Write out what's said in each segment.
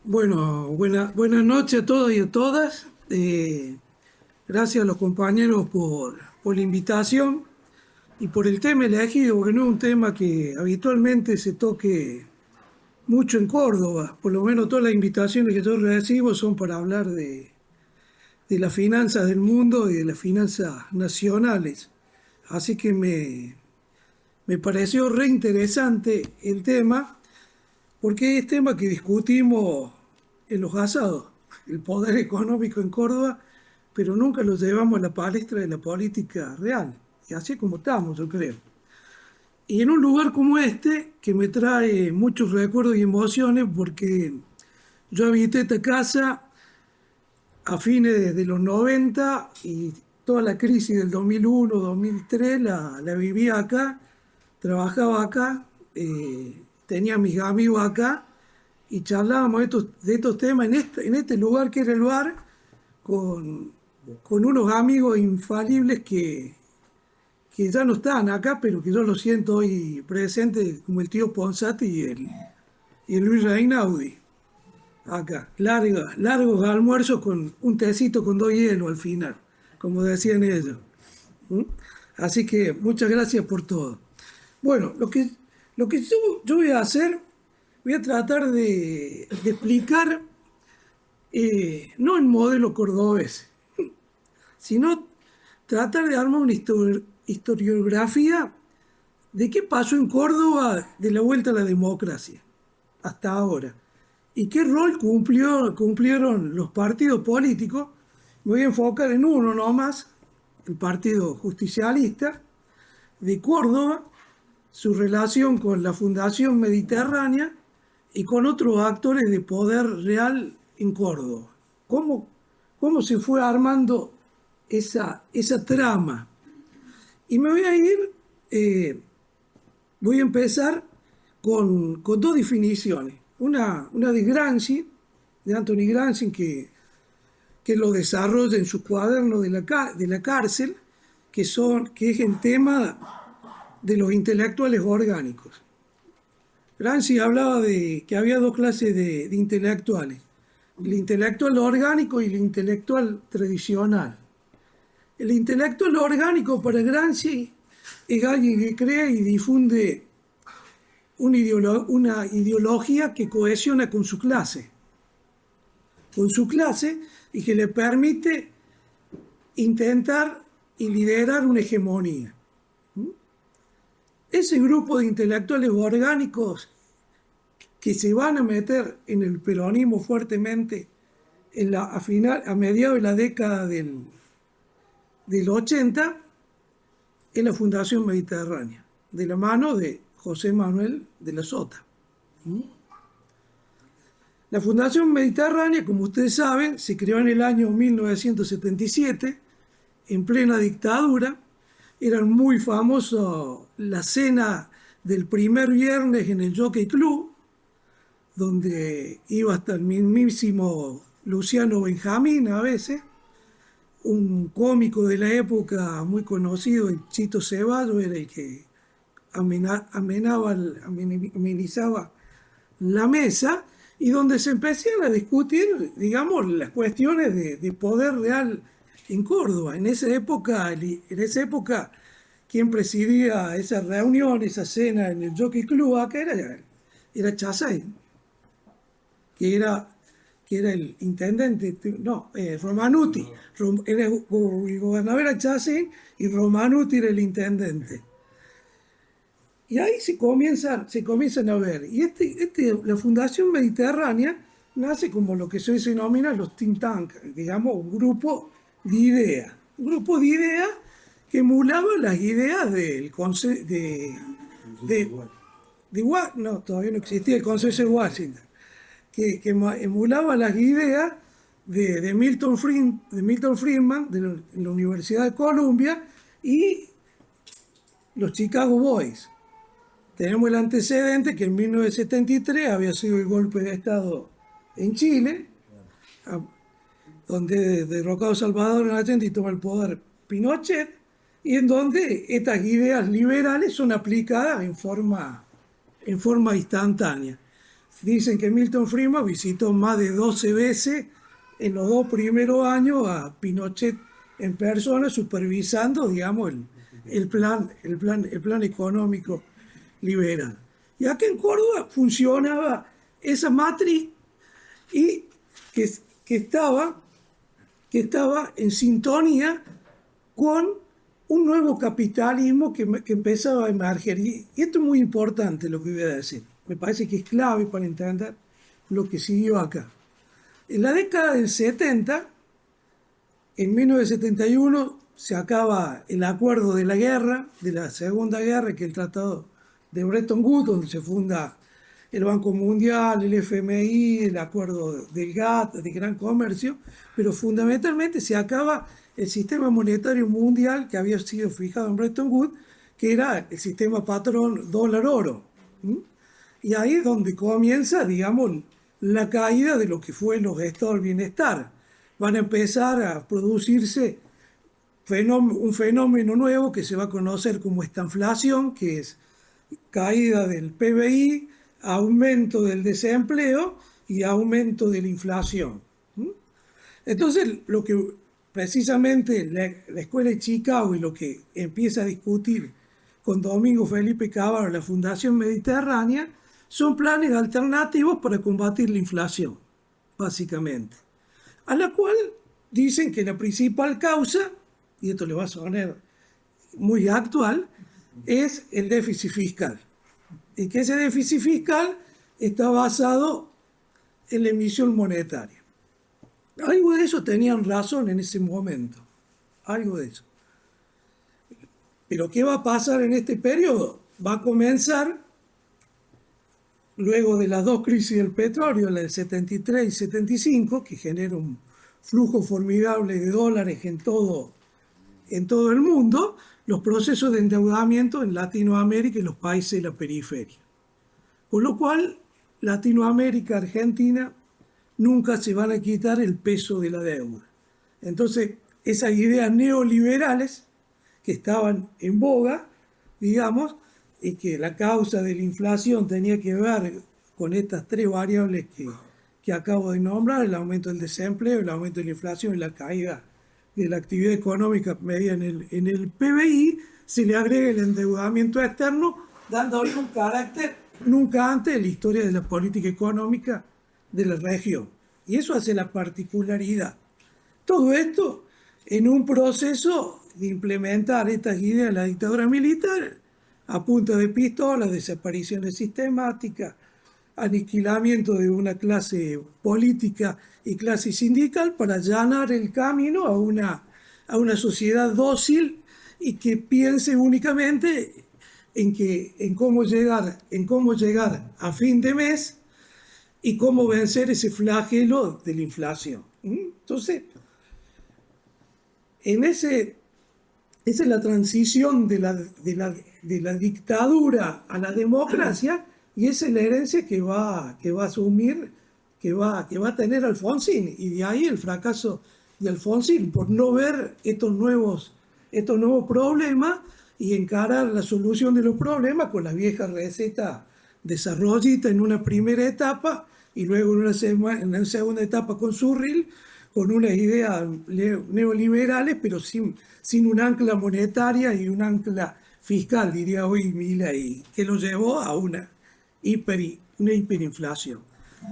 Bueno, buenas noches a todos y a todas. Gracias a los compañeros por la invitación y por el tema elegido, porque no es un tema que habitualmente se toque mucho en Córdoba. Por lo menos todas las invitaciones que yo recibo son para hablar de las finanzas del mundo y de las finanzas nacionales. Así que me pareció re interesante el tema porque es tema que discutimos en los asados, el poder económico en Córdoba, pero nunca lo llevamos a la palestra de la política real. Y así es como estamos, yo creo. Y en un lugar como este, que me trae muchos recuerdos y emociones, porque yo habité esta casa a fines de los 90 y toda la crisis del 2001, 2003 la vivía acá, trabajaba acá, tenía mis amigos acá y charlábamos de estos temas en este lugar que era el bar con, con unos amigos infalibles que ya no están acá, pero que yo los siento hoy presentes, como el tío Ponsati y el Luis Reinaudi, acá. Largos almuerzos con un tecito con dos hielos al final, como decían ellos. ¿Mm? Así que muchas gracias por todo. Bueno, lo que yo voy a hacer, voy a tratar de explicar, no el modelo cordobés, sino tratar de armar una historiografía de qué pasó en Córdoba de la vuelta a la democracia hasta ahora y qué rol cumplieron los partidos políticos. Me voy a enfocar en uno nomás, el Partido Justicialista de Córdoba, su relación con la Fundación Mediterránea y con otros actores de poder real en Córdoba. ¿Cómo se fue armando esa trama? Y me voy a ir, voy a empezar con dos definiciones. Una de Gramsci, de Anthony Gramsci, que lo desarrolla en su cuaderno de la cárcel, que es el tema de los intelectuales orgánicos. Gramsci hablaba de que había dos clases de intelectuales, el intelectual orgánico y el intelectual tradicional. El intelectual orgánico para Gramsci es alguien que crea y difunde una ideología que cohesiona con su clase y que le permite intentar y liderar una hegemonía. Ese grupo de intelectuales orgánicos que se van a meter en el peronismo fuertemente a mediados de la década del 80 es la Fundación Mediterránea, de la mano de José Manuel de la Sota. La Fundación Mediterránea, como ustedes saben, se creó en el año 1977, en plena dictadura. Era muy famoso la cena del primer viernes en el Jockey Club, donde iba hasta el mismísimo Luciano Benjamín a veces, un cómico de la época muy conocido, el Chito Ceballos, era el que amenizaba la mesa, y donde se empezaron a discutir, digamos, las cuestiones de poder real en Córdoba. En esa época, quien presidía esa reunión, esa cena en el Jockey Club acá era Chassein, que era, que era el intendente, no, Romanuti. El gobernador era Chassein y Romanuti era el intendente. Y ahí se comienzan a ver. Y la Fundación Mediterránea nace como lo que se denomina los think tanks, digamos, un grupo de ideas. Un grupo de ideas que emulaba las ideas del Consejo no, todavía no existía el Consenso de Washington, que emulaba las ideas de Milton Friedman de la Universidad de Columbia y los Chicago Boys. Tenemos el antecedente que en 1973 había sido el golpe de Estado en Chile, donde derrocado Salvador Allende y toma el poder Pinochet, y en donde estas ideas liberales son aplicadas en forma instantánea. Dicen que Milton Friedman visitó más de 12 veces en los 2 primeros años a Pinochet en persona, supervisando, digamos, el plan económico liberal. Y aquí en Córdoba funcionaba esa matriz y que, que estaba, que estaba en sintonía con un nuevo capitalismo que empezaba a emerger. Y esto es muy importante lo que voy a decir. Me parece que es clave para entender lo que siguió acá. En la década del 70, en 1971, se acaba el acuerdo de la guerra, de la Segunda Guerra, que es el Tratado de Bretton Woods, donde se funda el Banco Mundial, el FMI, el acuerdo del GATT, de Gran Comercio, pero fundamentalmente se acaba el sistema monetario mundial que había sido fijado en Bretton Woods, que era el sistema patrón dólar-oro. Y ahí es donde comienza, digamos, la caída de lo que fue los estados del bienestar. Van a empezar a producirse un fenómeno nuevo que se va a conocer como estanflación, que es caída del PBI, aumento del desempleo y aumento de la inflación. Entonces, lo que precisamente la Escuela de Chicago y lo que empieza a discutir con Domingo Felipe Cavaro, la Fundación Mediterránea, son planes alternativos para combatir la inflación, básicamente. A la cual dicen que la principal causa, y esto le va a sonar muy actual, es el déficit fiscal. Y que ese déficit fiscal está basado en la emisión monetaria. Algo de eso tenían razón en ese momento. Algo de eso. Pero ¿qué va a pasar en este periodo? Va a comenzar, luego de las dos crisis del petróleo, la del 73 y 75, que genera un flujo formidable de dólares en todo el mundo, los procesos de endeudamiento en Latinoamérica y los países de la periferia. Con lo cual, Latinoamérica, Argentina, nunca se van a quitar el peso de la deuda. Entonces, esas ideas neoliberales que estaban en boga, digamos, y que la causa de la inflación tenía que ver con estas tres variables que acabo de nombrar, el aumento del desempleo, el aumento de la inflación y la caída de la actividad económica medida en el PBI, se le agrega el endeudamiento externo, dándole un carácter nunca antes en la historia de la política económica de la región. Y eso hace la particularidad. Todo esto en un proceso de implementar estas ideas de la dictadura militar a punta de pistolas, desapariciones sistemáticas, aniquilamiento de una clase política y clase sindical para allanar el camino a una sociedad dócil y que piense únicamente en cómo llegar a fin de mes y cómo vencer ese flagelo de la inflación. Entonces, esa es la transición de la dictadura a la democracia y esa es la herencia que va a asumir, que va a tener Alfonsín. Y de ahí el fracaso de Alfonsín por no ver estos nuevos problemas y encarar la solución de los problemas con la vieja receta desarrollita en una primera etapa y luego en una segunda etapa con Surril, con unas ideas neoliberales, pero sin un ancla monetaria y un ancla fiscal, diría hoy Milei, que lo llevó a una hiperinflación.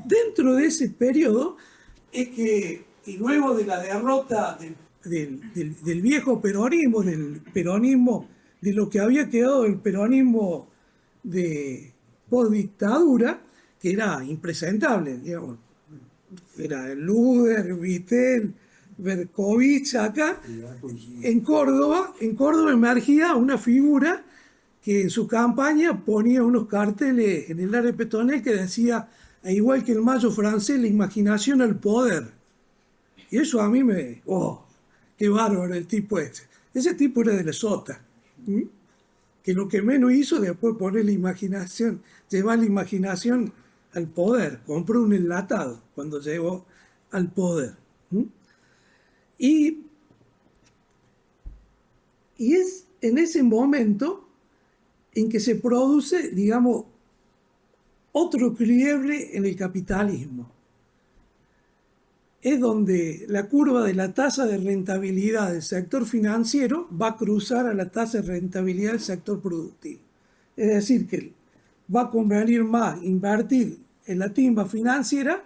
Dentro de ese periodo es que, y luego de la derrota del viejo peronismo, del peronismo, de lo que había quedado del peronismo de postdictadura, que era impresentable, digamos. Era Luder, Vittel, Berkovich acá. En Córdoba emergía una figura que en su campaña ponía unos carteles en el área peatonal que decía, igual que el mayo francés, la imaginación al poder. Y eso a mí qué bárbaro el tipo ese. Ese tipo era de la Sota. Que lo que menos hizo después poner la imaginación, llevar la imaginación al poder. Compró un enlatado cuando llegó al poder. Y es en ese momento en que se produce, digamos, otro quiebre en el capitalismo. Es donde la curva de la tasa de rentabilidad del sector financiero va a cruzar a la tasa de rentabilidad del sector productivo. Es decir, que va a convenir más invertir en la timba financiera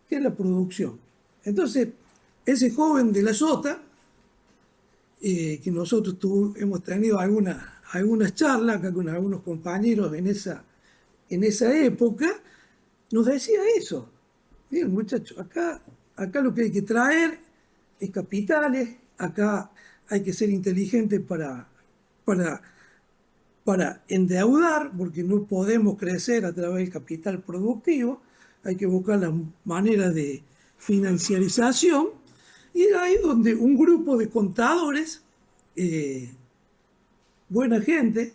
que en la producción. Entonces, ese joven de la Sota, que nosotros hemos tenido algunas charlas acá con algunos compañeros en esa época, nos decía eso. Miren, muchachos, acá lo que hay que traer es capitales, acá hay que ser inteligente para, para endeudar, porque no podemos crecer a través del capital productivo, hay que buscar la manera de financiarización, y es ahí donde un grupo de contadores, eh, buena gente,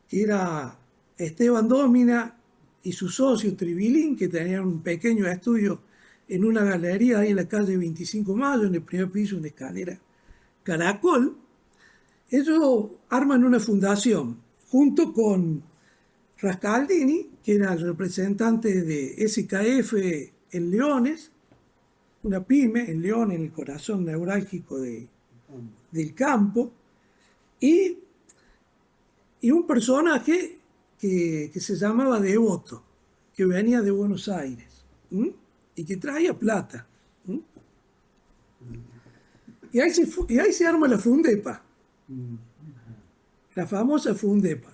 que era Esteban Dómina y su socio Tribilín, que tenían un pequeño estudio en una galería ahí en la calle 25 de Mayo, en el primer piso, una escalera Caracol. Ellos arman una fundación junto con Rascaldini, que era el representante de SKF en Leones, una pyme en León, en el corazón neurálgico del campo, y, y un personaje que se llamaba Devoto, que venía de Buenos Aires, ¿m? Y que traía plata. ¿M? Y ahí se arma la Fundepa, la famosa Fundepa,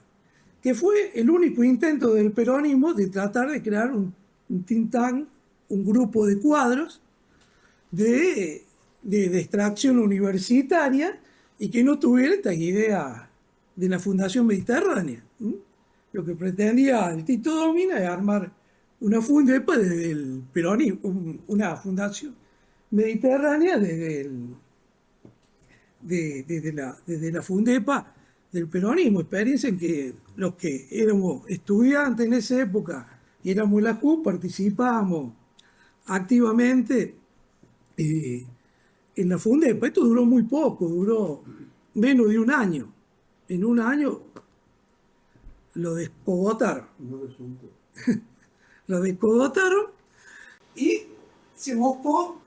que fue el único intento del peronismo de tratar de crear un think tank, un grupo de cuadros de extracción universitaria y que no tuviera esta idea de la Fundación Mediterránea. ¿M? Lo que pretendía el Tito Domina es armar una Fundepa desde el peronismo, una fundación mediterránea desde la Fundepa del peronismo. Experiencia en que los que éramos estudiantes en esa época y éramos la CUP participábamos activamente en la Fundepa. Esto duró muy poco, duró menos de un año. En un año lo descogotaron. Lo descogotaron y se buscó,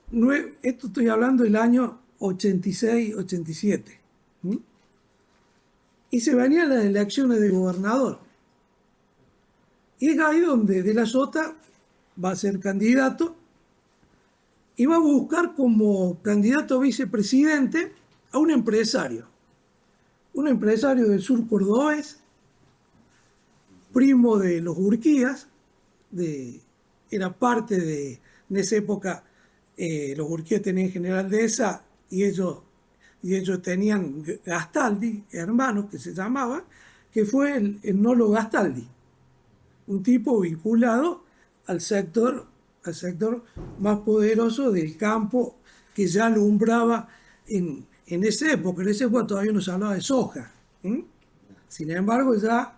esto estoy hablando del año 86-87. ¿Mm? Y se venían las elecciones de gobernador. Y es ahí donde De la Sota va a ser candidato y va a buscar como candidato a vicepresidente a un empresario del sur cordobés, primo de los Urquías, era parte en esa época, los Urquías tenían General Dehesa y ellos tenían Gastaldi, hermanos que se llamaban, que fue el Nolo Gastaldi, un tipo vinculado al sector más poderoso del campo que ya alumbraba en esa época. En esa época todavía no se hablaba de soja. ¿M? Sin embargo, ya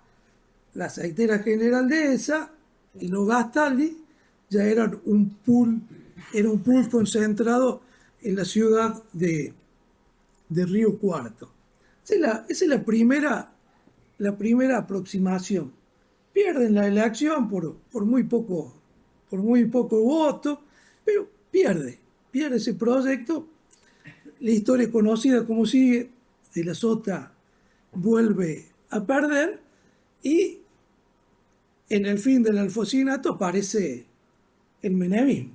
la aceitera General Dehesa y los Gastaldi ya eran era un pool concentrado en la ciudad de Río Cuarto. Esa es la primera aproximación. Pierden la elección por muy poco voto, pero pierde ese proyecto. La historia es conocida como sigue: De la Sota vuelve a perder y en el fin del alfocinato aparece el menemismo.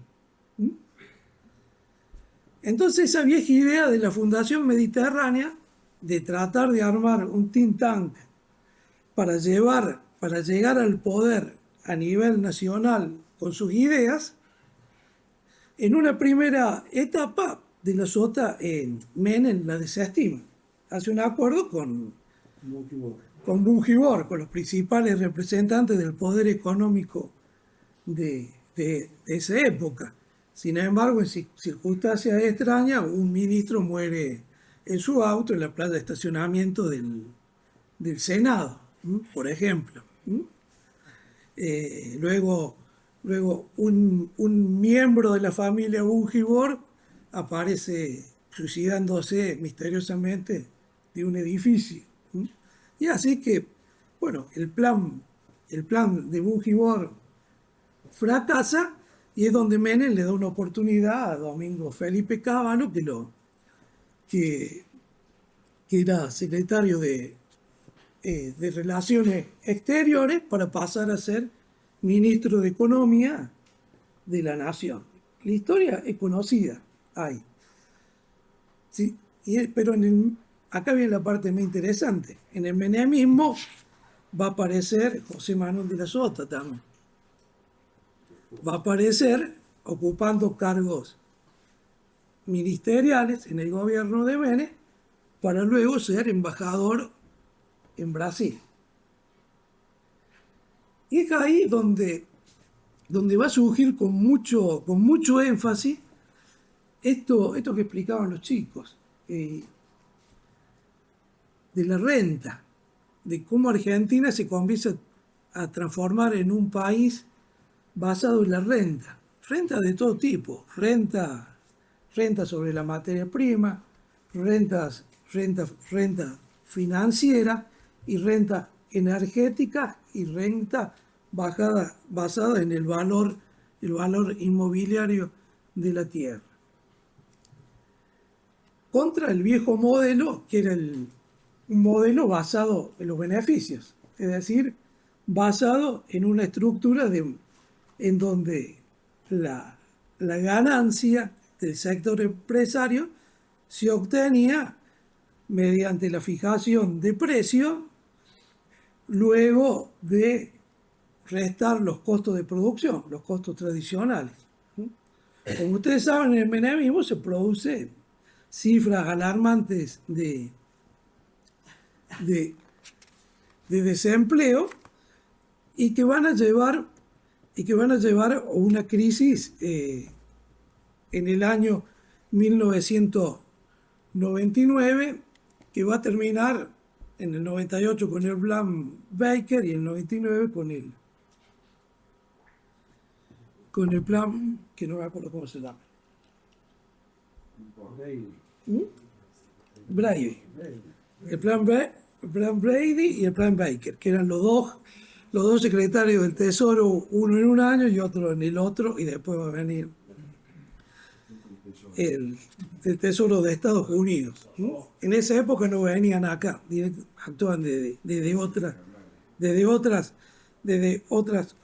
Entonces esa vieja idea de la Fundación Mediterránea de tratar de armar un think tank para llegar al poder a nivel nacional con sus ideas, en una primera etapa De la Sota Menem la desestima. Hace un acuerdo con Bungibor, con los principales representantes del poder económico de esa época. Sin embargo, en circunstancias extrañas, un ministro muere en su auto en la plaza de estacionamiento del Senado, por ejemplo. Luego un miembro de la familia Bungibor aparece suicidándose misteriosamente de un edificio. Y así que, bueno, el plan de Bungibor fracasa y es donde Menem le da una oportunidad a Domingo Felipe Cábalo, que, que era secretario de Relaciones Exteriores, para pasar a ser ministro de Economía de la Nación. La historia es conocida ahí. Sí, pero acá viene la parte más interesante. En el menemismo va a aparecer José Manuel de la Sota también. Va a aparecer ocupando cargos ministeriales en el gobierno de Menem para luego ser embajador en Brasil. Y es ahí donde va a surgir con mucho énfasis esto que explicaban los chicos, de la renta, de cómo Argentina se comienza a transformar en un país basado en la renta de todo tipo, renta sobre la materia prima, renta financiera y renta energética y renta basada en el valor inmobiliario de la tierra. Contra el viejo modelo, que era un modelo basado en los beneficios, es decir, basado en una estructura en donde la ganancia del sector empresario se obtenía mediante la fijación de precios, luego de restar los costos de producción, los costos tradicionales. Como ustedes saben, en el menemismo se produce cifras alarmantes de desempleo y que van a llevar a una crisis en el año 1999, que va a terminar en el 98 con el plan Baker y en el 99 con el plan, que no me acuerdo cómo se llama. Brady. El plan Brady y el plan Baker, que eran los dos secretarios del Tesoro, uno en un año y otro en el otro, y después va a venir el Tesoro de Estados Unidos. En esa época no venían acá, actuaban desde otras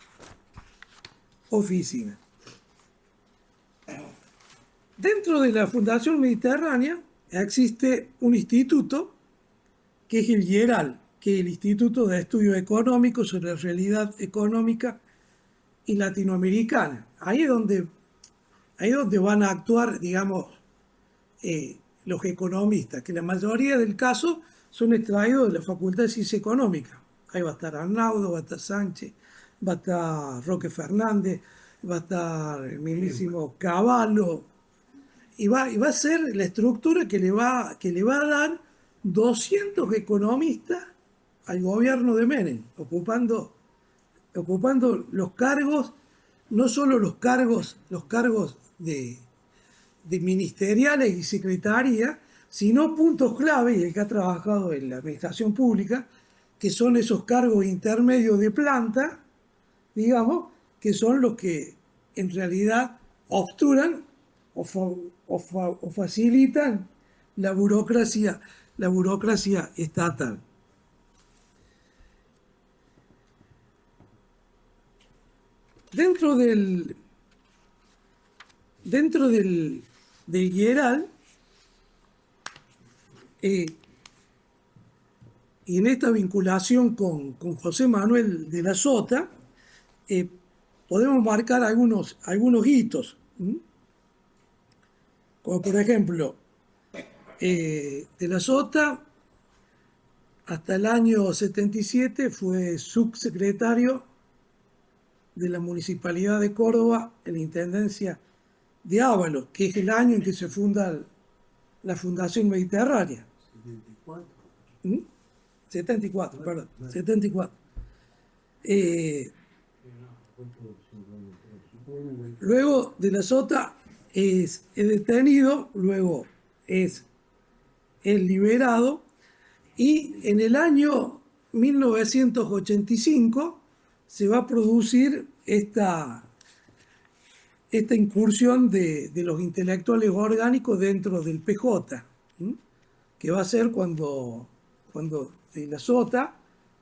oficinas. Dentro de la Fundación Mediterránea existe un instituto que es el IERAL, que es el Instituto de Estudios Económicos sobre la Realidad Económica y Latinoamericana. Ahí es donde van a actuar, digamos, los economistas, que la mayoría del caso son extraídos de la Facultad de Ciencias Económicas. Ahí va a estar Arnaudo, va a estar Sánchez, va a estar Roque Fernández, va a estar el mismísimo Cavallo, y va a ser la estructura que le va a dar 200 economistas al gobierno de Menem, ocupando los cargos, no solo los cargos de ministeriales y secretaría, sino puntos clave, y el que ha trabajado en la administración pública, que son esos cargos intermedios de planta, digamos, que son los que en realidad obturan o facilitan la burocracia estatal. Dentro del IERAL, y en esta vinculación con José Manuel de la Sota, podemos marcar algunos hitos. Como por ejemplo, de la Sota hasta el año 77 fue subsecretario de la Municipalidad de Córdoba en la Intendencia de Ábalos, que es el año en que se funda la Fundación Mediterránea. 74, perdón, 74. Luego de la Sota es detenido, luego es liberado, y en el año 1985 se va a producir esta esta incursión de los intelectuales orgánicos dentro del PJ, ¿m? Que va a ser cuando de la Sota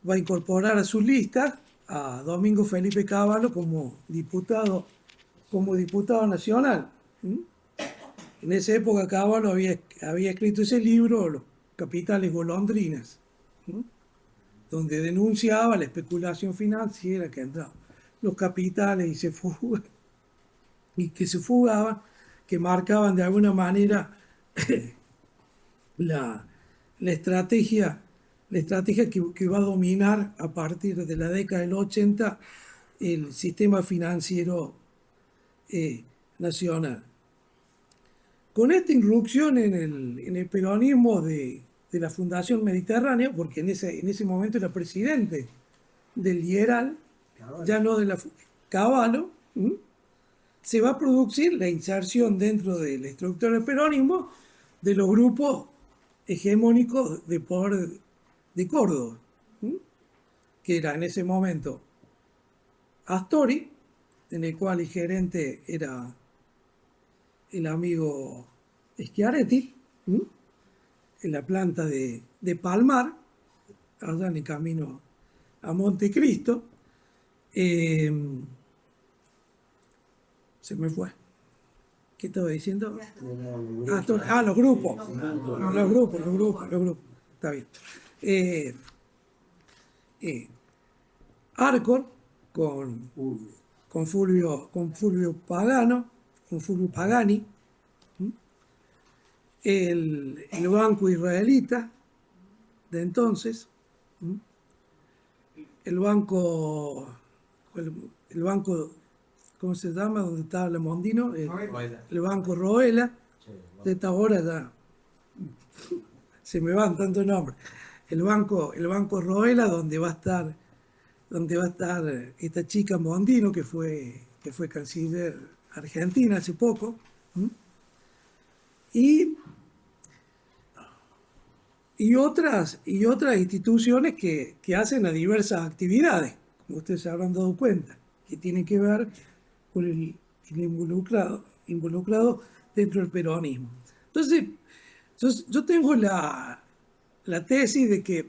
va a incorporar a sus listas a Domingo Felipe Cavallo como diputado nacional. ¿M? En esa época Cavallo había escrito ese libro, Los capitales golondrinas, ¿m? Donde denunciaba la especulación financiera que entraba los capitales y que se fugaban, que marcaban de alguna manera la, la estrategia que va a dominar a partir de la década del 80 el sistema financiero nacional. Con esta irrupción en el peronismo de la Fundación Mediterránea, porque en ese momento era presidente del IERAL, ya no de la Cavallo, se va a producir la inserción dentro de la estructura del peronismo de los grupos hegemónicos de poder de Córdoba, que era en ese momento Astori, en el cual el gerente era el amigo Schiaretti, en la planta de Palmar, allá en el camino a Montecristo. Se me fue. ¿Qué estaba diciendo? Los grupos. Los grupos. Está bien. Arcor con Fulvio Pagani, el banco israelita de entonces, el banco, ¿cómo se llama? Donde estaba Lamondino, el banco Roela, de esta hora ya se me van tantos nombres. El banco Roela, donde va a estar esta chica Mondino, que fue canciller argentina hace poco, y otras instituciones que hacen a diversas actividades, como ustedes se habrán dado cuenta, que tienen que ver con el involucrado dentro del peronismo. Entonces, yo tengo la tesis de que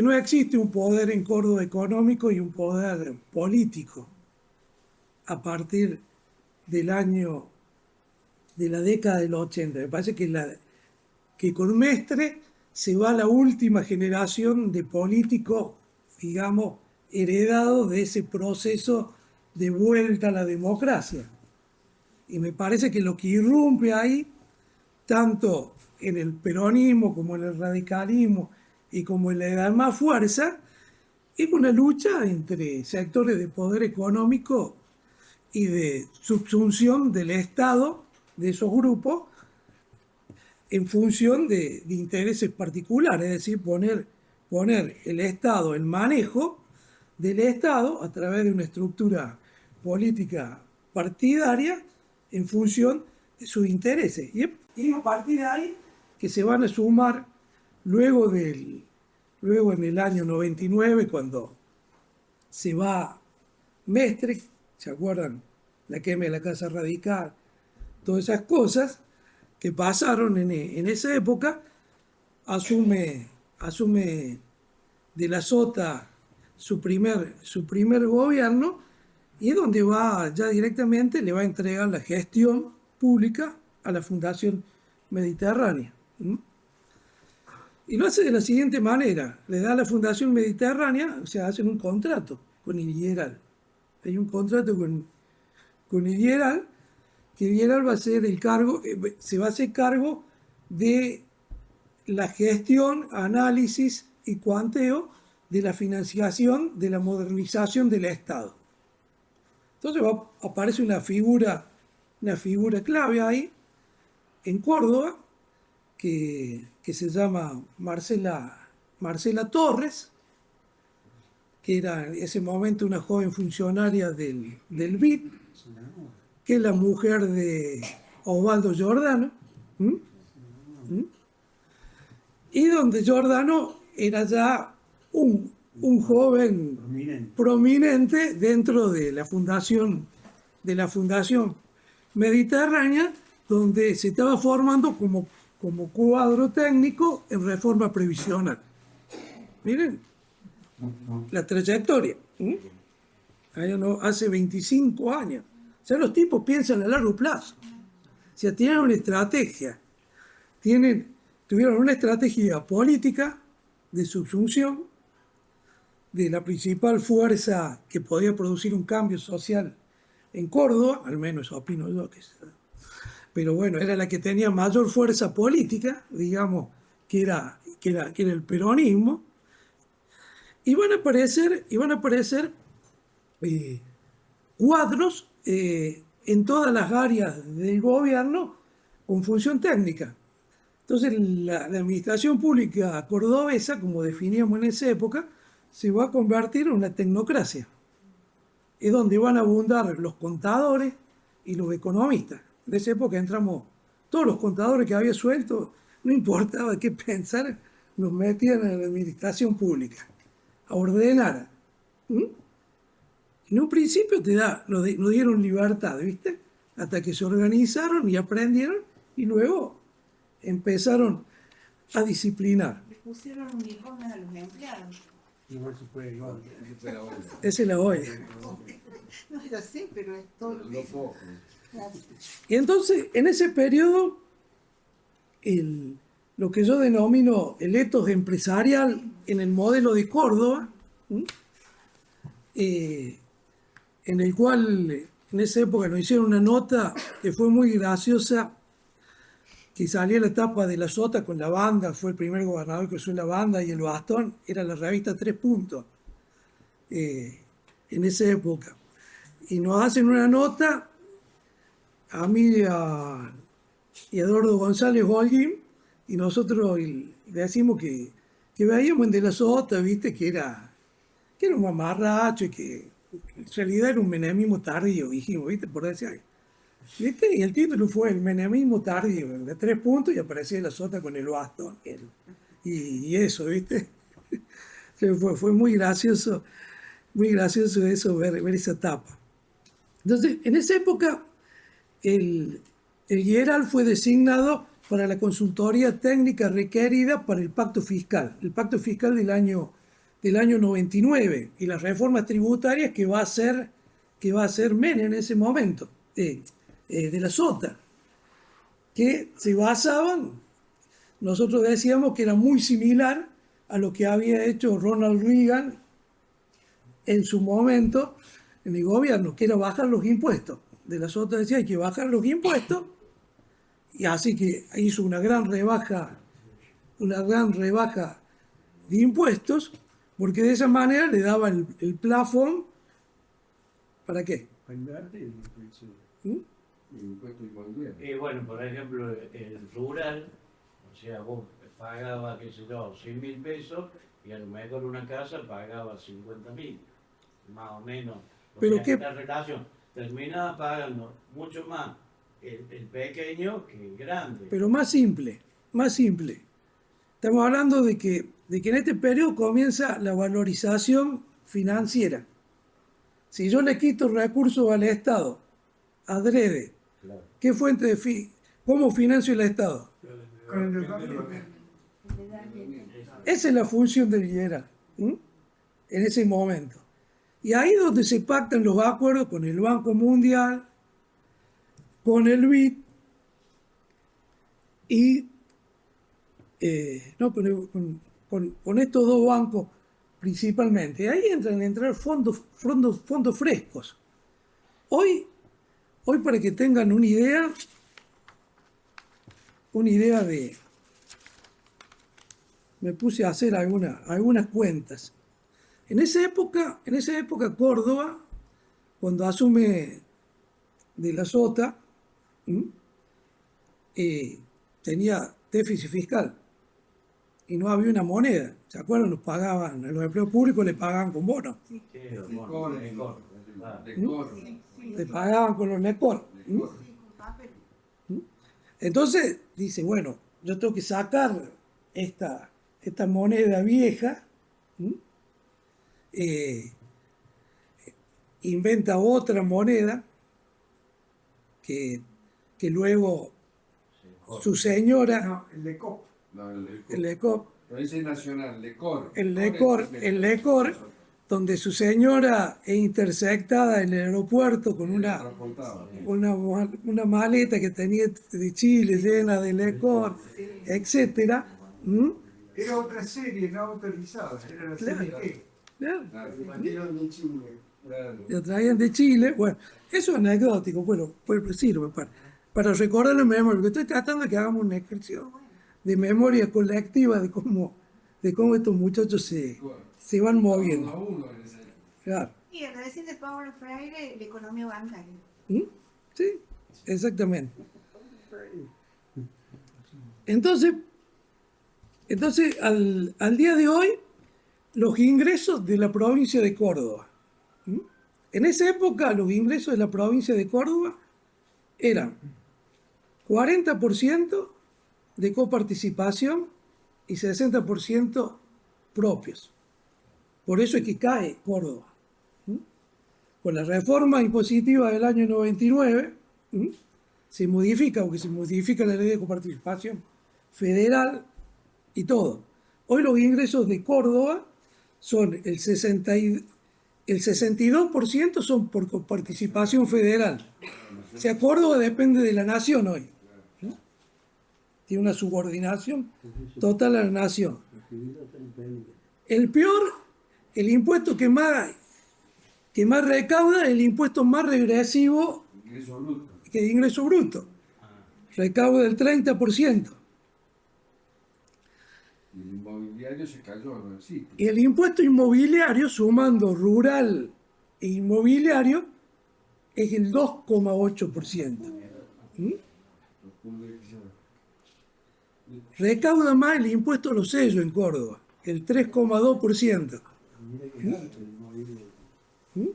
no existe un poder en Córdoba económico y un poder político a partir de la década del 80. Me parece que con Mestre se va la última generación de políticos, digamos, heredados de ese proceso de vuelta a la democracia. Y me parece que lo que irrumpe ahí, tanto en el peronismo como en el radicalismo y como en la edad más fuerza, es una lucha entre sectores de poder económico y de subsunción del Estado, de esos grupos, en función de intereses particulares, es decir, poner el Estado, el manejo del Estado a través de una estructura política partidaria en función de sus intereses. Y a partir de ahí que se van a sumar luego en el año 99, cuando se va Mestre, ¿se acuerdan? La quema de la Casa Radical, todas esas cosas que pasaron en esa época, asume de la Sota su primer gobierno, y es donde ya directamente le va a entregar la gestión pública a la Fundación Mediterránea. Y lo hace de la siguiente manera: le da a la Fundación Mediterránea, o sea, hacen un contrato con IDIERAL. Hay un contrato con IDIERAL, que IDIERAL va a hacer se va a hacer cargo de la gestión, análisis y cuanteo de la financiación de la modernización del Estado. Entonces aparece una figura clave ahí en Córdoba que se llama Marcela Torres, que era en ese momento una joven funcionaria del BID, que es la mujer de Osvaldo Giordano, y donde Giordano era ya un joven prominente dentro de la Fundación de la Fundación Mediterránea, donde se estaba formando como cuadro técnico en reforma previsional. Miren la trayectoria. Hace 25 años. O sea, los tipos piensan a largo plazo. O sea, tienen una estrategia. Tuvieron una estrategia política de subsunción de la principal fuerza que podía producir un cambio social en Córdoba, al menos opino yo, pero bueno, era la que tenía mayor fuerza política, digamos, que era el peronismo. Y van a aparecer cuadros en todas las áreas del gobierno con función técnica. Entonces, la administración pública cordobesa, como definíamos en esa época, se va a convertir en una tecnocracia. Es donde van a abundar los contadores y los economistas. En esa época entramos, todos los contadores que había suelto, no importaba qué pensar, nos metían en la administración pública, a ordenar. En un principio nos dieron libertad, ¿viste? Hasta que se organizaron y aprendieron y luego empezaron a disciplinar. Le pusieron uniformes a los empleados. Igual se puede, igual. Esa es la olla. No, yo sé, pero es todo lo que... Y entonces, en ese periodo, lo que yo denomino el etos empresarial en el modelo de Córdoba, en el cual en esa época nos hicieron una nota que fue muy graciosa, que salía la tapa de la Sota con la banda, fue el primer gobernador que usó la banda y el bastón, era la revista Tres Puntos, en esa época. Y nos hacen una nota a mí y a Eduardo González Holguín, y nosotros le decimos que veíamos en De la Sota, ¿viste? Que era un mamarracho y que en realidad era un menemismo tardío, dijimos, ¿viste? Por decir algo. ¿Viste? Y el título fue El menemismo tardío, de 3 puntos, y aparecía la Sota con el bastón. Y eso, ¿viste? Fue muy gracioso eso, ver esa tapa. Entonces, en esa época, el Guieral fue designado para la consultoría técnica requerida para el pacto fiscal del año 99 y las reformas tributarias que va a hacer Menem en ese momento, de la Sota, que se basaban, nosotros decíamos que era muy similar a lo que había hecho Ronald Reagan en su momento en el gobierno, que era bajar los impuestos. De la Sota decía hay que bajar los impuestos, y así que hizo una gran rebaja de impuestos, porque de esa manera le daba el plafón. ¿Para qué? Y bueno, por ejemplo, el rural, o sea, vos pagabas, qué sé yo, 100.000 pesos y a lo mejor una casa pagaba 50.000, más o menos. Pero sea, qué... esta relación terminaba pagando mucho más el pequeño que el grande. Pero más simple. Estamos hablando de que en este periodo comienza la valorización financiera. Si yo le quito recursos al Estado, adrede, Claro. ¿qué fuente de cómo financio el Estado? Esa es la función del Guieral, en ese momento. Y ahí es donde se pactan los acuerdos con el Banco Mundial, con el BID y con estos dos bancos principalmente. Ahí entran fondos frescos. Hoy, para que tengan una idea me puse a hacer algunas cuentas. En esa época Córdoba, cuando asume de la Sota, tenía déficit fiscal y no había una moneda. ¿Se acuerdan? A los empleos públicos le pagaban con bonos. Sí. Sí, bueno, Le pagaban con los lecor. Sí, con papel. Entonces dice, bueno, yo tengo que sacar esta moneda vieja, inventa otra moneda que luego su señora, No, el de COP. No, el Lecor, Provincia Nacional, Lecor. el Lecor, donde su señora es interceptada en el aeropuerto con Transportaba. una maleta que tenía de Chile llena de lecor, etcétera. ¿Mm? Era otra serie no autorizada, era la serie Claro. G. Claro, Claro, Trajeron de Chile. claro. lo traían de Chile. Bueno, eso es anecdótico, bueno, pues sirve para recordar la memoria, porque estoy tratando de que hagamos un ejercicio de memoria colectiva de cómo estos muchachos se van Uno a moviendo. uno en esa época. Claro. Y recién de Pablo Freire, la economía bancaria. ¿Mm? Sí, exactamente. Entonces al día de hoy, los ingresos de la provincia de Córdoba. ¿Mm? En esa época, los ingresos de la provincia de Córdoba eran 40% de coparticipación y 60% propios. Por eso es que cae Córdoba. ¿Mm? Con la reforma impositiva del año 99, ¿mm? Se modifica, porque se modifica la ley de coparticipación federal y todo. Hoy los ingresos de Córdoba son el 62% son por coparticipación federal. O sea, Córdoba depende de la nación hoy. ¿No? Tiene una subordinación total a la nación. El impuesto que más recauda es el impuesto más regresivo Ingreso bruto. que el ingreso bruto. Recauda el 30%. Y el inmobiliario se cayó, no existe. Y el impuesto inmobiliario, sumando rural e inmobiliario, es el 2,8%. ¿Mm? Recauda más el impuesto a los sellos en Córdoba, el 3,2%. ¿Mm?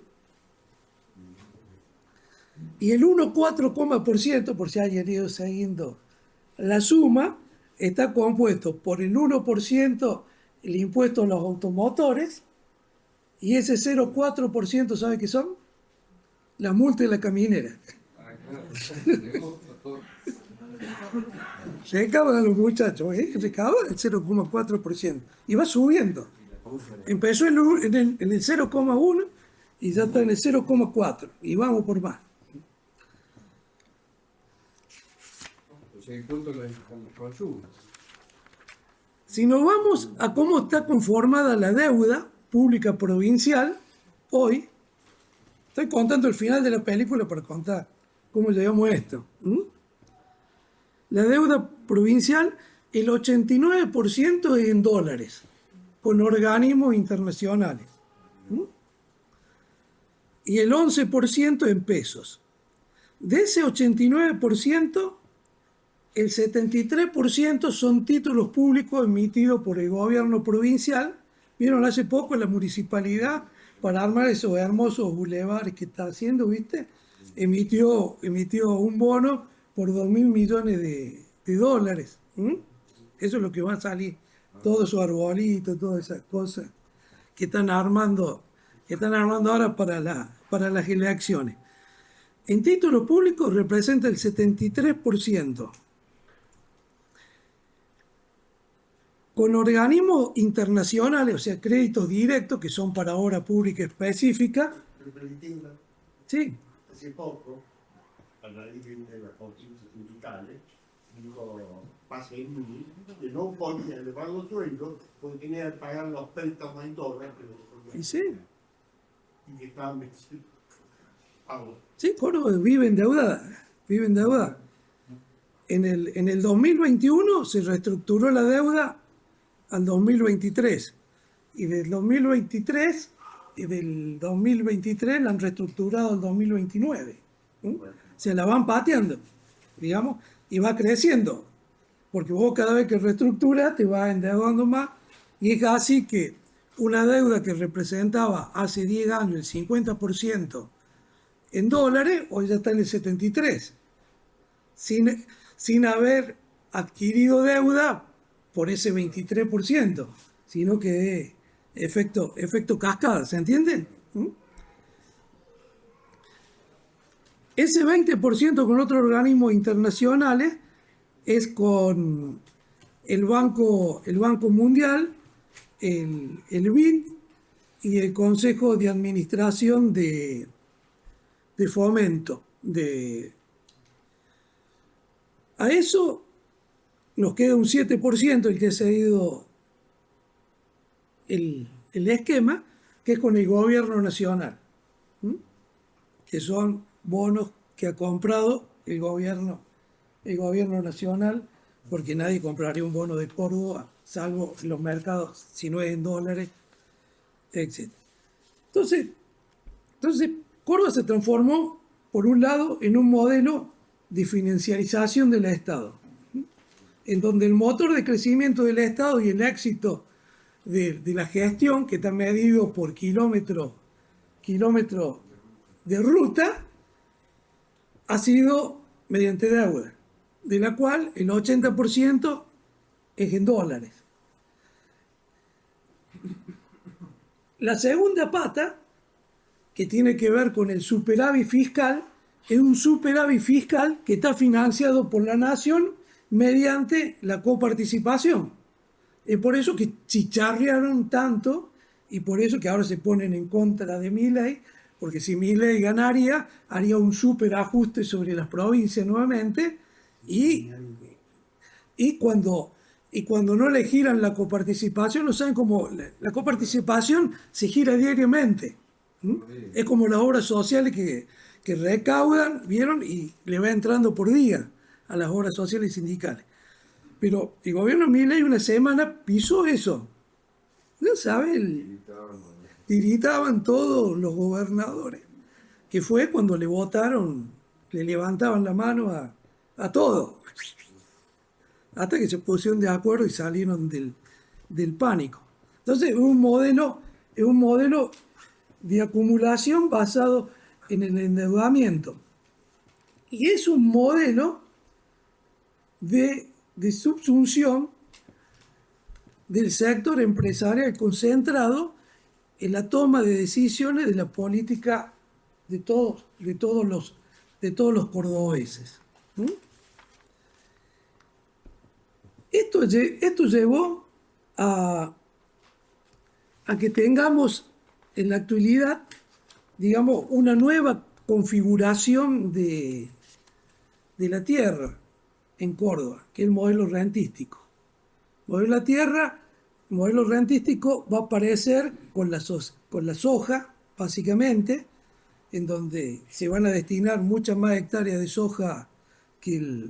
Y el 1,4%, por si alguien ha ido siguiendo la suma, está compuesto por el 1% el impuesto a los automotores y ese 0,4%, ¿sabe qué son? La multa de la caminera. Ah, claro. Recaudan los muchachos, recaudan el 0,4% y va subiendo. Empezó en el 0,1 y ya está en el 0,4 y vamos por más. O sea, en cuanto a los consumos. Si nos vamos a cómo está conformada la deuda pública provincial, hoy, estoy contando el final de la película para contar cómo llegamos a esto. ¿Mm? La deuda provincial, el 89% es en dólares, con organismos internacionales. ¿Mm? Y el 11% en pesos. De ese 89%, el 73% son títulos públicos emitidos por el gobierno provincial. Vieron hace poco la municipalidad, para armar esos hermosos bulevares que está haciendo, ¿viste? Emitió un bono por 2.000 millones de dólares. ¿Mm? Eso es lo que va a salir. Todos esos arbolitos, todas esas cosas que están armando ahora para las elecciones. En títulos públicos representa el 73%. Con organismos internacionales, o sea, créditos directos, que son para obra pública específica. Riprendiendo Sí, hace poco, a raíz de las consultas sindicales, dijo Pasolini que no podía elevar los sueldos porque tenía que pagar los préstamos en dólares y sí, y que estaban pagos. sí, Córdoba vive endeudada. En el 2021 se reestructuró la deuda al 2023 y del 2023 la han reestructurado al 2029. Se la van pateando, digamos, y va creciendo, porque vos cada vez que reestructuras te vas endeudando más y es así que una deuda que representaba hace 10 años el 50% en dólares, hoy ya está en el 73%, sin haber adquirido deuda por ese 23%, sino que es efecto cascada, ¿se entiende? ¿Mm? Ese 20% con otros organismos internacionales es con el Banco Mundial, el BID y el Consejo de Administración de Fomento. A eso nos queda un 7%, el que ha cedido el esquema, que es con el gobierno nacional, que son bonos que ha comprado el gobierno nacional, porque nadie compraría un bono de Córdoba, salvo en los mercados, si no es en dólares, etc. Entonces, Córdoba se transformó, por un lado, en un modelo de financiarización del Estado, en donde el motor de crecimiento del Estado y el éxito de la gestión, que está medido por kilómetro de ruta, ha sido mediante deuda, de la cual el 80% es en dólares. La segunda pata, que tiene que ver con el superávit fiscal, es un superávit fiscal que está financiado por la nación mediante la coparticipación. Es por eso que chicharrearon tanto y por eso que ahora se ponen en contra de Milei, porque si Milei ganaría, haría un superajuste sobre las provincias nuevamente y cuando no le giran la coparticipación, no saben cómo, la coparticipación se gira diariamente. Es como las obras sociales que recaudan, ¿vieron? Y le va entrando por día a las obras sociales y sindicales. Pero el gobierno Milei una semana pisó eso. No saben, tiritaban todos los gobernadores, que fue cuando le votaron, le levantaban la mano a todos, hasta que se pusieron de acuerdo y salieron del pánico. Entonces es un modelo de acumulación basado en el endeudamiento. Y es un modelo de subsunción del sector empresarial concentrado en la toma de decisiones de la política de todos los cordobeses. Esto llevó a que tengamos en la actualidad, digamos, una nueva configuración de la tierra en Córdoba, que es el modelo rentístico. El modelo rentístico va a aparecer con la soja, básicamente, en donde se van a destinar muchas más hectáreas de soja que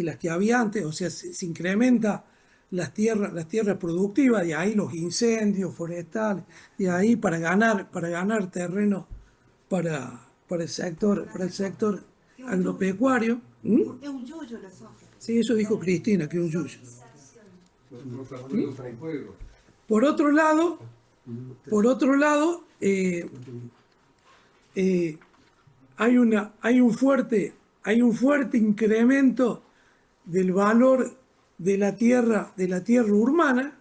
las que había antes, o sea, se incrementa las tierras productivas, de ahí los incendios forestales, de ahí para ganar terreno para el sector agropecuario. Es un yuyo la soja. Sí, eso dijo Cristina, que es un yuyo. Por otro lado, hay un fuerte incremento del valor de la tierra urbana,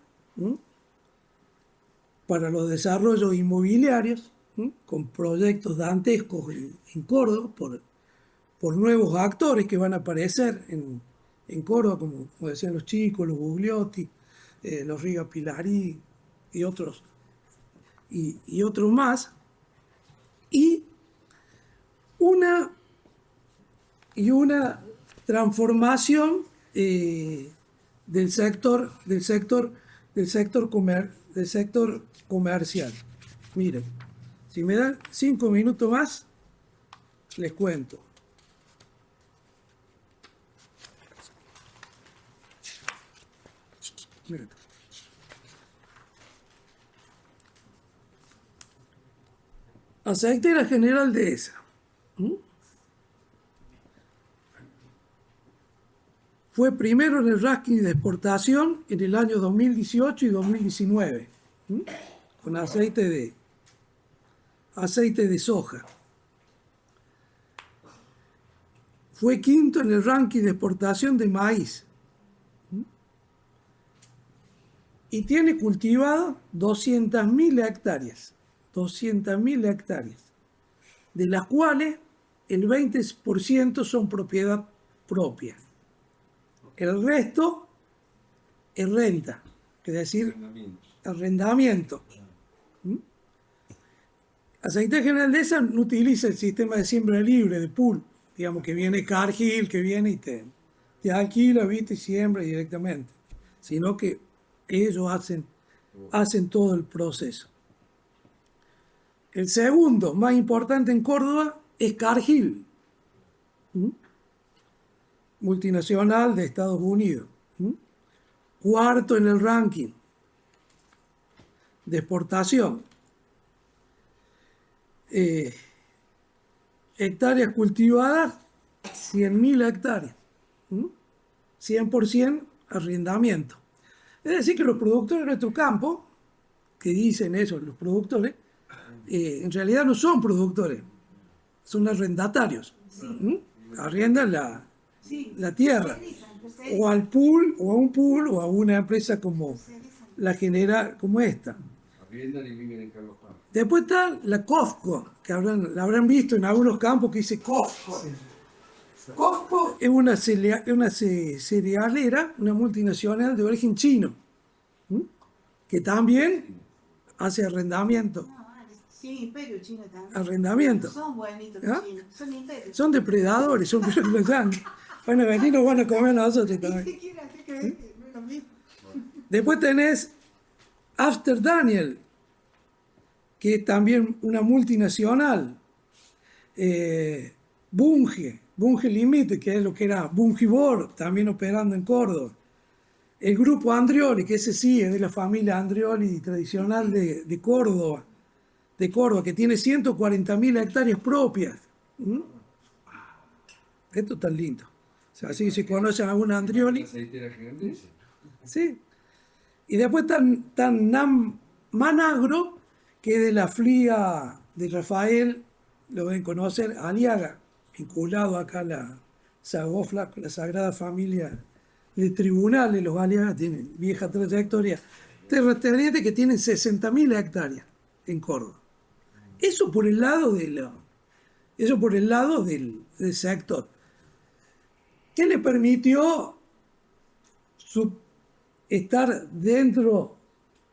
para los desarrollos inmobiliarios, con proyectos dantescos en Córdoba por nuevos actores que van a aparecer en Córdoba, como decían los chicos, los Gugliotti, los Riga Pilarí y otros más, y una transformación del sector comercial. Miren, si me dan 5 minutos más, les cuento. Miren. Aceitera General Dehesa. Fue primero en el ranking de exportación en el año 2018 y 2019, con aceite de soja. Fue quinto en el ranking de exportación de maíz. Y tiene cultivado 200.000 hectáreas. 200.000 hectáreas. De las cuales el 20% son propiedad propia. El resto es renta, es decir, arrendamiento. Aceite General Dehesa no utiliza el sistema de siembra libre, de pool, digamos que viene Cargill, que viene y te alquila, ¿viste? Y siembra directamente, sino que ellos hacen todo el proceso. El segundo más importante en Córdoba es Cargill, multinacional de Estados Unidos. Cuarto en el ranking de exportación. Hectáreas cultivadas, 100.000 hectáreas. 100% arrendamiento. Es decir, que los productores de nuestro campo, que dicen eso, los productores, en realidad no son productores, son arrendatarios. Arriendan la tierra, o al pool, o a un pool, o a una empresa como la General, como esta. Arriendan y viven en Carlos Paz. Después está la COFCO, que la habrán visto en algunos campos que dice COFCO. COFCO es una cerealera, una multinacional de origen chino, que también hace arrendamiento. Sí, imperio chino también. Arrendamiento. Son buenitos ¿Ah? los chinos, son imperios. Son depredadores, son los yanquis. Van a venir y nos van a comer a nosotros también. ¿Qué quiere hacer que no es lo mismo? Después tenés After Daniel, que es también una multinacional. Bunge Limited, que es lo que era Bungibor, también operando en Córdoba. El grupo Andrioli, que ese sí es de la familia Andrioli tradicional de Córdoba, que tiene 140.000 hectáreas propias. Esto está lindo. O sea, así se conocen a un Andrioli. Aceitera General Dehesa. Sí. Y después están Managro, que es de la flia de Rafael, lo deben conocer, Aliaga, vinculado acá a la Sagofla, la Sagrada Familia de Tribunales. Los Aliaga tienen vieja trayectoria. Terratenientes que tienen 60.000 hectáreas en Córdoba. Eso por el lado del sector. ¿Qué le permitió estar dentro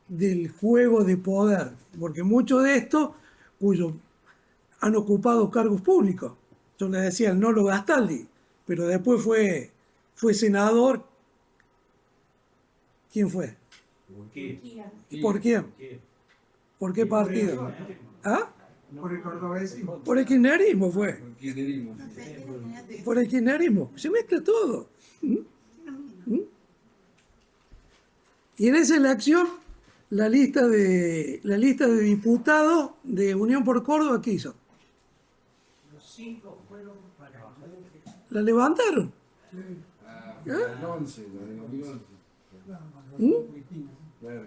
del juego de poder? Porque muchos de estos, cuyos han ocupado cargos públicos. Yo le decía el Nolo Gastaldi, pero después fue senador. ¿Quién fue? ¿Por quién? ¿Por qué partido? ¿Ah? Por el cordobesismo. Por el kirchnerismo fue. Kirchnerismo. Por el kirchnerismo. Se mezcla todo. Y en esa elección, la lista de diputados de Unión por Córdoba, ¿qué hizo? La levantaron. El 11, la de 2011. Claro,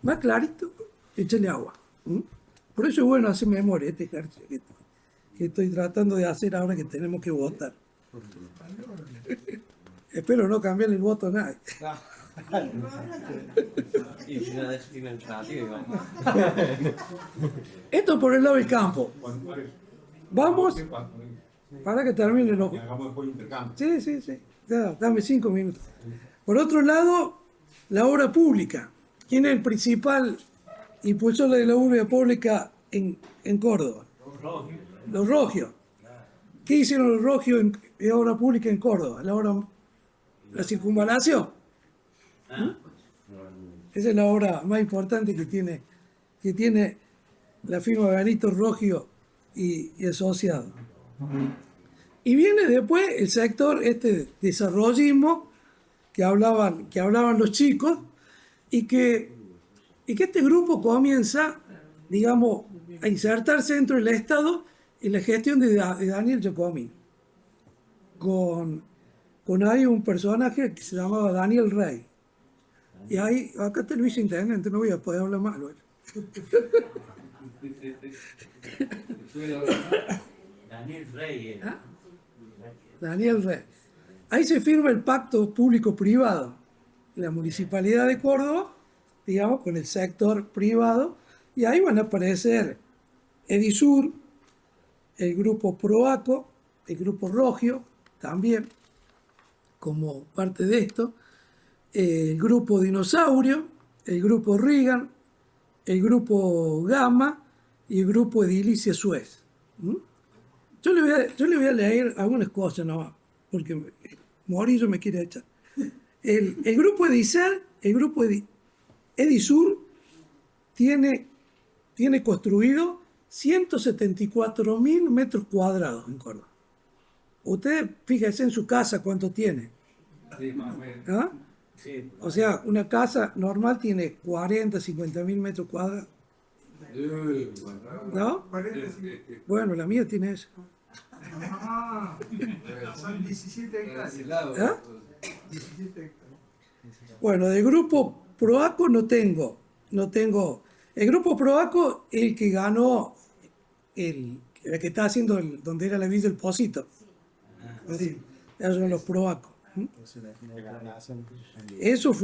Más clarito, échale agua. Por eso es bueno hacer memoria, este ejercicio que estoy tratando de hacer ahora que tenemos que votar. Espero no cambiarle el voto a nadie. Esto por el lado del campo. Vamos, para que termine lo. Sí. Ya, dame 5 minutos. Por otro lado, la obra pública. ¿Quién es el principal impulsor de la obra pública en Córdoba? Los Rogios. ¿Qué hicieron los Rogios en obra pública en Córdoba? La circunvalación. Esa es la obra más importante que tiene la firma Benito Rogio y asociado. Y viene después el sector desarrollismo que hablaban los chicos, y que este grupo comienza, digamos, a insertarse dentro del Estado en la gestión de Daniel Giacomini. Con ahí un personaje que se llamaba Daniel Rey. Y ahí, acá está el viceintendente, no voy a poder hablar mal. Daniel Rey. Daniel Rey. Ahí se firma el pacto público-privado. La Municipalidad de Córdoba, digamos, con el sector privado, y ahí van a aparecer Edisur, el grupo Proaco, el grupo Rogio, también, como parte de esto, el grupo Dinosaurio, el grupo Reagan, el grupo Gamma y el grupo Edilicia Suez. ¿Mm? Yo le voy a leer algunas cosas nomás, porque Morillo me quiere echar. El grupo Edisur, el grupo Edisur tiene construido 174.000 metros cuadrados en Córdoba. Usted fíjese en su casa cuánto tiene. Sí, más o menos. ¿Ah? Sí, O sea, una casa normal tiene 40, 50.000 metros cuadrados. ¿No? 40. Bueno, la mía tiene eso. Ah, son 17 hectáreas. ¿Ah? 17 hectáreas. Bueno, del grupo Proaco no tengo. El grupo Proaco, el que ganó, el que está haciendo donde era la Villa del Pocito. Sí, esos son los Proaco. Eso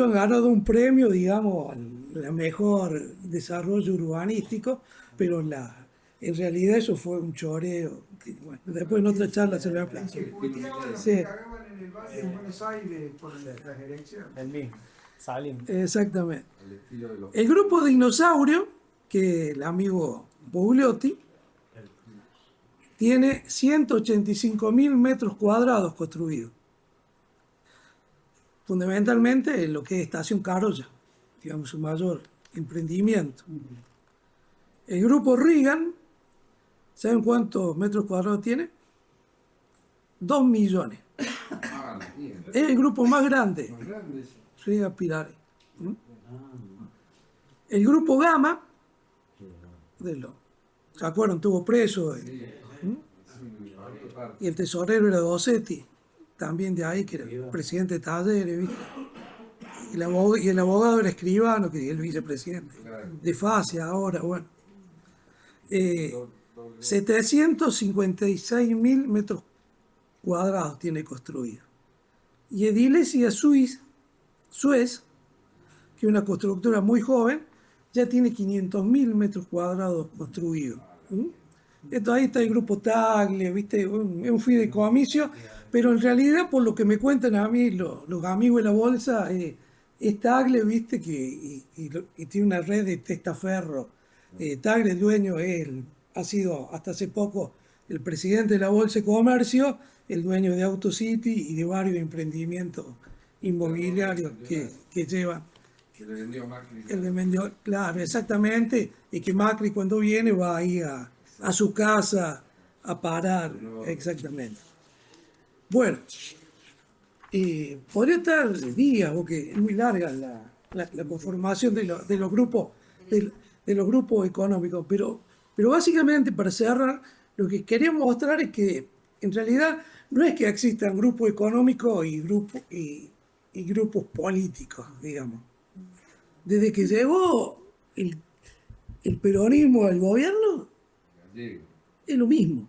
han ganado un premio, digamos, al mejor desarrollo urbanístico, pero en realidad eso fue un choreo. Bueno, después en otra charla se lo voy a Que plantear. puteaban los Sí. que cagaban en el barrio de Buenos Aires por las elecciones. El mismo. Salim. Exactamente. Al estilo de los... El grupo Dinosaurio, que el amigo Bugliotti, tiene 185.000 metros cuadrados construidos. Fundamentalmente en lo que es Estación Carolla, digamos, su mayor emprendimiento. El grupo Reagan, ¿saben cuántos metros cuadrados tiene? 2 millones. Ah, la mierda. Es el grupo más grande, Más grandes. Reagan Pirari. El grupo Gamma, ¿se acuerdan? Tuvo preso. Y el tesorero era Dossetti, también de ahí, que era el presidente de Talleres, ¿viste? Y el abogado era Escribano, que es el vicepresidente. De fase ahora, bueno. 756.000 metros cuadrados tiene construido. Y Edilicia Suez, que es una constructora muy joven, ya tiene 500.000 metros cuadrados construidos. Ahí está el grupo Tagle, ¿viste? Es un fideicomiso, pero en realidad, por lo que me cuentan a mí los amigos de la bolsa, es Tagle, ¿viste? Y tiene una red de testaferro. Tagle, el dueño, ha sido hasta hace poco el presidente de la Bolsa de Comercio, el dueño de AutoCity y de varios emprendimientos inmobiliarios que llevan. Que le vendió Macri. El de vendió, claro, exactamente, y que Macri cuando viene va ahí a su casa a parar, exactamente. Bueno, podría estar días, porque es muy larga la conformación de los grupos de los grupos económicos, pero básicamente para cerrar, lo que quería mostrar es que en realidad no es que existan grupos económicos y grupos políticos, digamos. Desde que llegó el peronismo al gobierno, es lo mismo.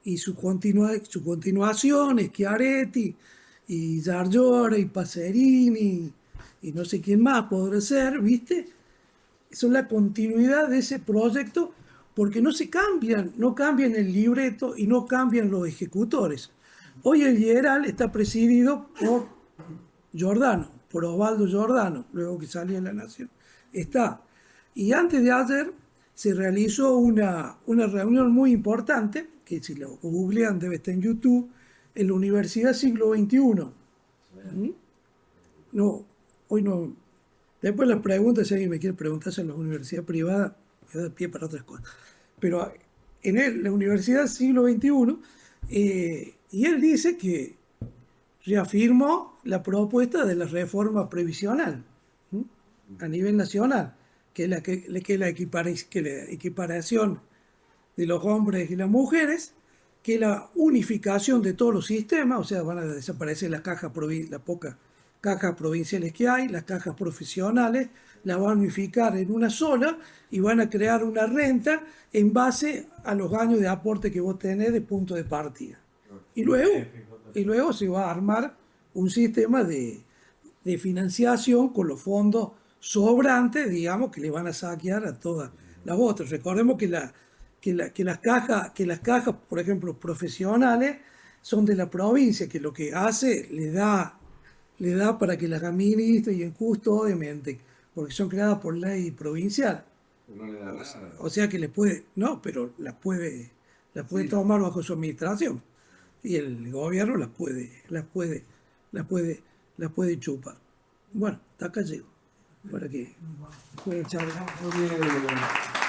Y su continuación es Schiaretti y Giorgiora y Passerini y no sé quién más podrá ser, ¿viste? Son la continuidad de ese proyecto porque no cambian el libreto y no cambian los ejecutores. Hoy el Liberal está presidido por Giordano, por Osvaldo Giordano, luego que salió en La Nación. Y antes de ayer se realizó una reunión muy importante, que si lo googlean debe estar en YouTube, en la Universidad Siglo XXI. No, hoy no. Después las preguntas, si alguien me quiere preguntar en la universidad privada, me da pie para otras cosas. Pero en la Universidad Siglo XXI, y él dice que reafirmó la propuesta de la reforma previsional a nivel nacional, que es la equiparación de los hombres y las mujeres, que es la unificación de todos los sistemas, o sea, van a desaparecer las pocas cajas provinciales que hay, las cajas profesionales, las van a unificar en una sola y van a crear una renta en base a los años de aporte que vos tenés de punto de partida. Y luego se va a armar un sistema de financiación con los fondos sobrantes, digamos, que le van a saquear a todas las otras. Recordemos que que las cajas, por ejemplo, profesionales, son de la provincia, que lo que hace le da para que las administre y en justo, obviamente, porque son creadas por ley provincial. No le da nada. O sea que le puede, no, pero las puede tomar bajo su administración. Y el gobierno las puede chupar. Bueno, hasta acá llego. Para que pueda echar. Muy bien.